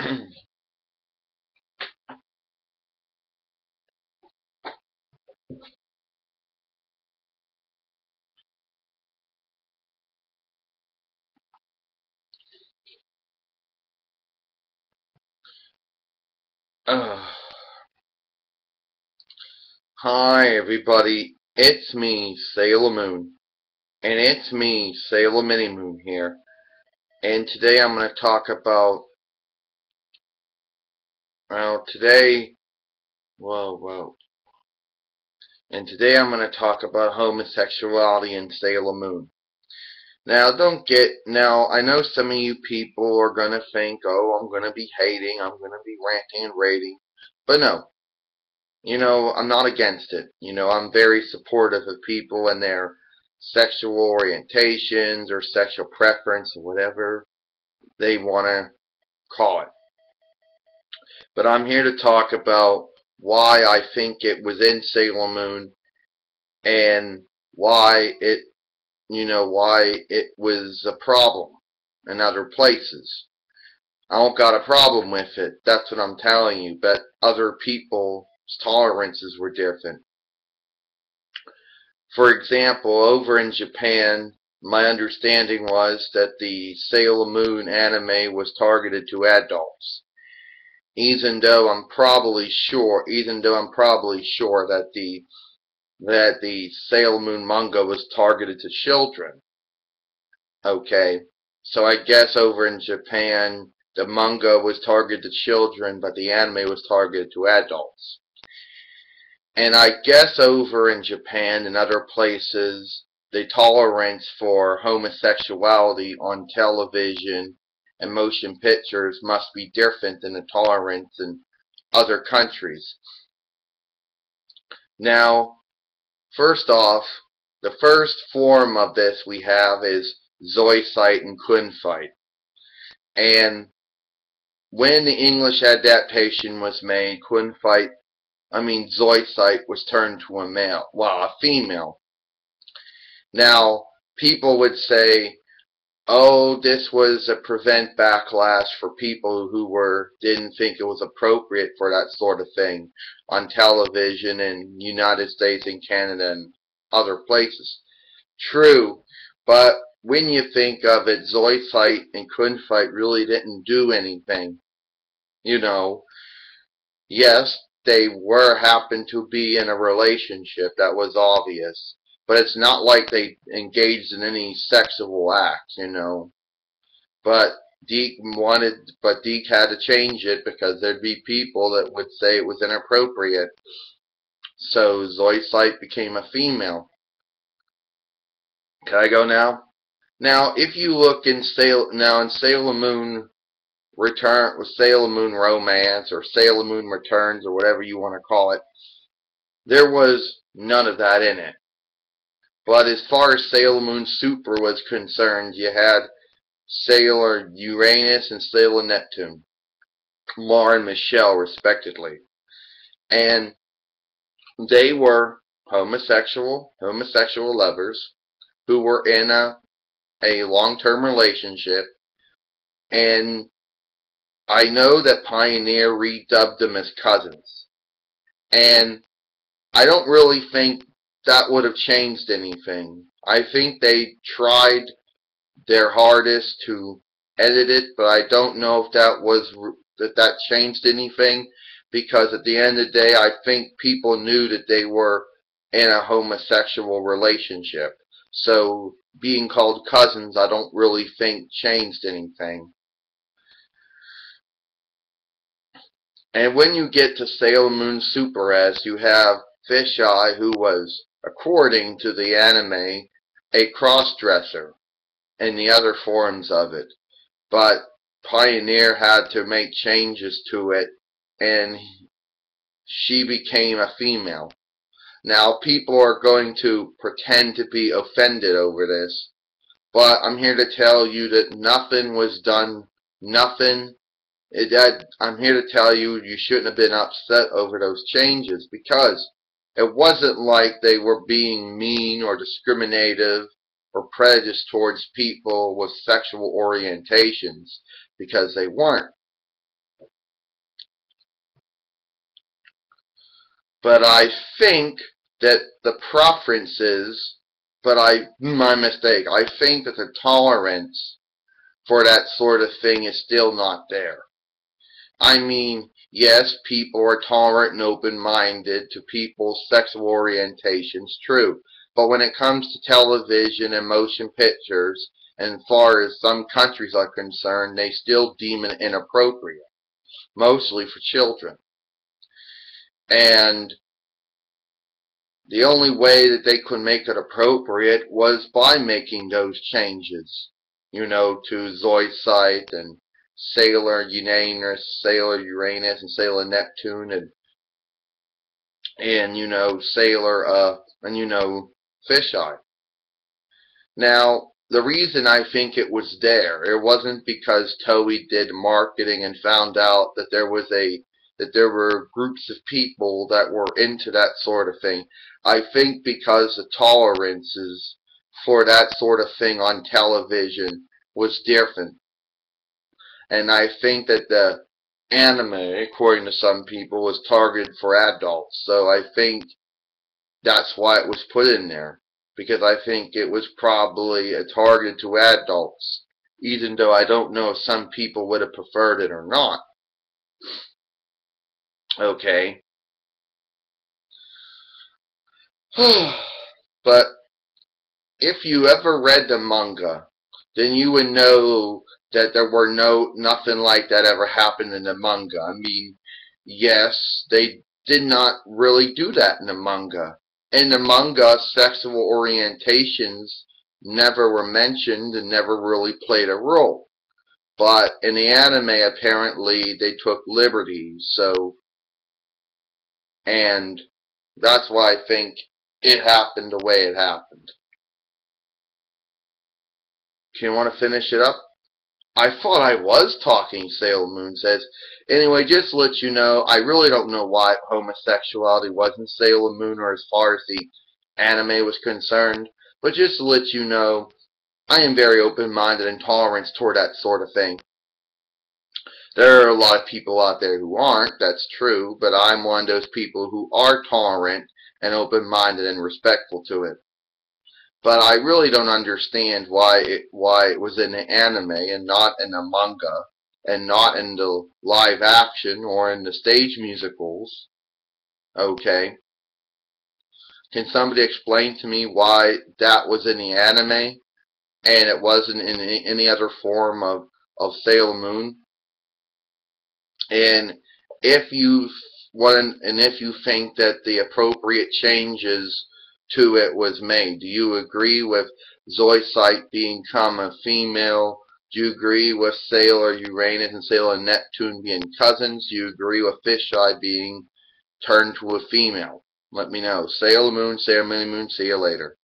Hi everybody, it's me, Sailor Moon, and it's me, Sailor Mini Moon here, and today I'm going to talk about, well, today, and today I'm going to talk about homosexuality and Sailor Moon. Now I know some of you people are going to think, oh, I'm going to be hating, I'm going to be ranting and raving, but no. I'm not against it. I'm very supportive of people and their sexual orientations or sexual preference or whatever they want to call it. But I'm here to talk about why I think it was in Sailor Moon and why it was a problem in other places. I don't got a problem with it. That's what I'm telling you. But other people's tolerances were different. For example, over in Japan, my understanding was that the Sailor Moon anime was targeted to adults. Even though I'm probably sure that the Sailor Moon manga was targeted to children. Okay, so I guess over in Japan, the manga was targeted to children, but the anime was targeted to adults. And I guess over in Japan and other places, the tolerance for homosexuality on television and motion pictures must be different than the tolerance in other countries. Now, first off, the first form of this we have is zoicide and kunfight. And when the English adaptation was made, zoicide was turned to a female. Now, people would say, oh, this was to prevent backlash for people who didn't think it was appropriate for that sort of thing on television in United States and Canada and other places. True, but when you think of it, zoicide and kunfight really didn't do anything. Yes, they happened to be in a relationship, that was obvious. But it's not like they engaged in any sexual act. But Deke had to change it because there'd be people that would say it was inappropriate. So Zoisite became a female. Can I go now? Now, if you look in Sailor Moon Sailor Moon Romance or Sailor Moon Returns or whatever you want to call it, there was none of that in it. But as far as Sailor Moon Super was concerned, you had Sailor Uranus and Sailor Neptune, Mars and Michelle respectively. And they were homosexual lovers who were in a long-term relationship, and I know that Pioneer redubbed them as cousins, and I don't really think that would have changed anything. I think they tried their hardest to edit it, but I don't know if that changed anything, because at the end of the day, I think people knew that they were in a homosexual relationship. So being called cousins, I don't really think changed anything. And when you get to Sailor Moon Super S, you have Fisheye, who was, according to the anime, a cross-dresser and the other forms of it. But Pioneer had to make changes to it, and she became a female. Now, people are going to pretend to be offended over this, but I'm here to tell you that nothing was done, I'm here to tell you shouldn't have been upset over those changes, because it wasn't like they were being mean or discriminative or prejudiced towards people with sexual orientations, because they weren't. But I think that the preferences, my mistake, I think that the tolerance for that sort of thing is still not there. I mean, yes, people are tolerant and open-minded to people's sexual orientations, true. But when it comes to television and motion pictures, and as far as some countries are concerned, they still deem it inappropriate, mostly for children. And the only way that they could make it appropriate was by making those changes, to Zoisite and Sailor Uranus, and Sailor Neptune, and Sailor Fisheye. Now, the reason I think it was there, it wasn't because Toei did marketing and found out that there were groups of people that were into that sort of thing. I think because the tolerances for that sort of thing on television was different. And I think that the anime, according to some people, was targeted for adults. So I think that's why it was put in there. Because I think it was probably targeted to adults. Even though I don't know if some people would have preferred it or not. Okay. But if you ever read the manga, then you would know that there were nothing like that ever happened in the manga. I mean, yes, they did not really do that in the manga. In the manga, sexual orientations never were mentioned and never really played a role. But in the anime, apparently, they took liberties, and that's why I think it happened the way it happened. Do you want to finish it up? I thought I was talking, Sailor Moon says. Anyway, just to let you know, I really don't know why homosexuality wasn't Sailor Moon, or as far as the anime was concerned. But just to let you know, I am very open-minded and tolerant toward that sort of thing. There are a lot of people out there who aren't, that's true, but I'm one of those people who are tolerant and open-minded and respectful to it. But I really don't understand why it was in the anime and not in the manga, and not in the live action or in the stage musicals. Okay. Can somebody explain to me why that was in the anime and it wasn't in any other form of Sailor Moon? And if you think that the appropriate changes to it was made, do you agree with Zoisite become a female? Do you agree with Sailor Uranus and Sailor Neptune being cousins? Do you agree with Fisheye being turned to a female? Let me know. Sailor Moon, Sailor Mini Moon, see you later.